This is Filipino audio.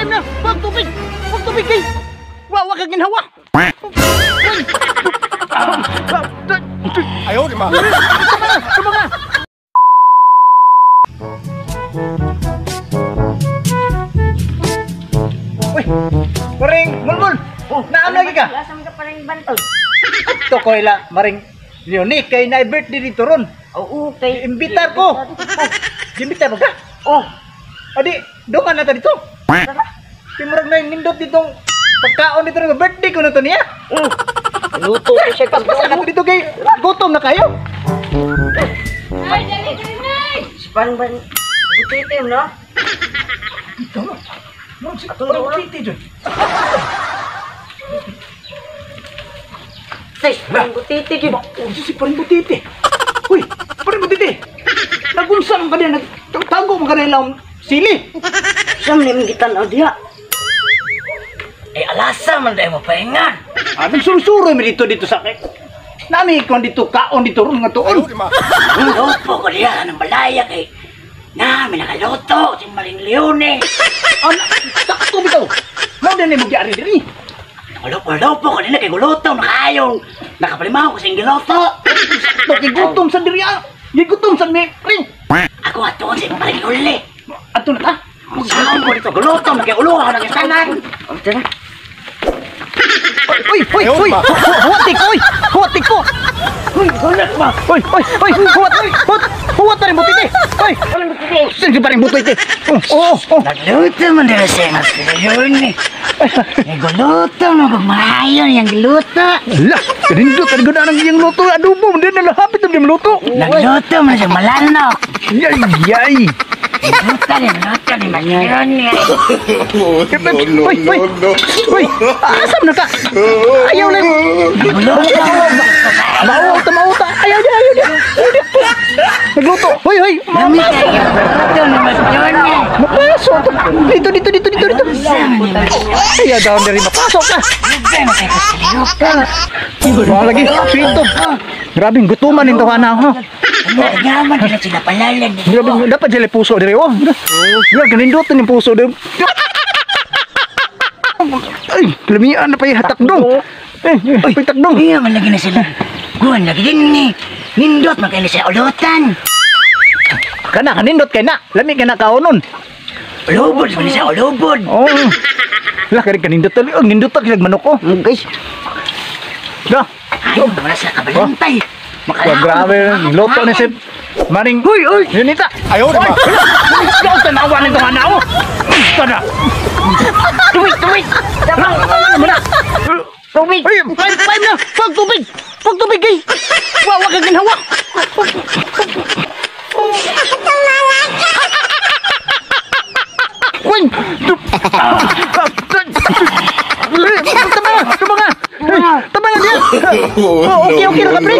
time na. Wag tubig. Wag tubig kay. Wa kag ginhawa. Ayaw di ma. Sama nga. Uy, maring mulmul. Naam lagi ka? Lasam ka pa rin bantog. Ito ko ila maring Leonie kay na birthday dito ron. Oo, kay... Imbitar ko. Imbitar mo ka? Oh, Adi, doon ka na ta dito. Timurag na nindot ditong pagkaon dito ng birthday ko na to niya. luto ko siya. Paspasan ako dito kay gutom na kayo. Ay, dali, dali! Span-ban. Butiti, no? Ito no. Parang butiti dyan. Say, span butiti, Jun. Si parang butiti. Uy, parang butiti. Nagunsan ka din. Nagtago mo ka na ilang sili. Siyam ni mingitan o diya. Alasa man dahil mo pahingan. Nagsurusuroy mo dito sa akin. Nami ko dito kaon dito ron nga tuon. Lupo ko diya ng balaya kay namin nakaluto si Maring Leone. Sakto bitaw. Mao din mo gyari diri. Lupo ko nila kay guluto nakayong nakapalimaw ko sa giluto. Sakto kay gutom sa diri. Gigutom sa ni ring. Ako ato si Maring Uli. Ato na ta. Saan ko dito guluto nakiuluha ng isanan. Uy, huwatik ko. Uy, gulat ba? Uy, huwat na rin butiti. Uy, sige pa rin butiti. Oo. Nagluto man nila siya ng Leone. Naguluto na magmahayon yung giluto. Ala, kanindot ka na ng iyang luto. Adobo, hindi na lahapit na yung luto. Nagluto man siya malanok. Yay. Luto ni Leone. Uy, asam na ka. Ayaw na. Naguluto. Mauta. Ayaw niya. Nagluto. Hoy. Nami kayo. Luto ni Leone. Mapasok. Dito. Ayaw daw na rin mapasok ka. Mga lagi, sito. Grabing gutuman nito ka na ako. Nagyaman nila sila palalan. Grabe, dapat sila puso diri. Oh, grabe, ganindutan yung puso diri. Ay, kalamian na pa yung hatakdong. Takdong. Iya man lagi na sila. Guwan lagi din ni. Nindot magkailan siya ulutan. Kana, kanindot kay na. Lami ka na kaunon. Ulubod man siya ulubod. Oh. Lah, kanindot tali. Oh, nindot tali manok ko. Guys. Da. Ay, wala siya kabalantay. Wah, grabe. Loto ni si Maring. Uy. Yunita. Ayaw di ma. Ikaw tanawa nito ka na ako. Tada. Tuwid. Damang. Muna. Tubig. Uy, five na. Pag tubig kay. Wag ka ginhawa. Uy. Tama nga dia. Okay na ka, pre.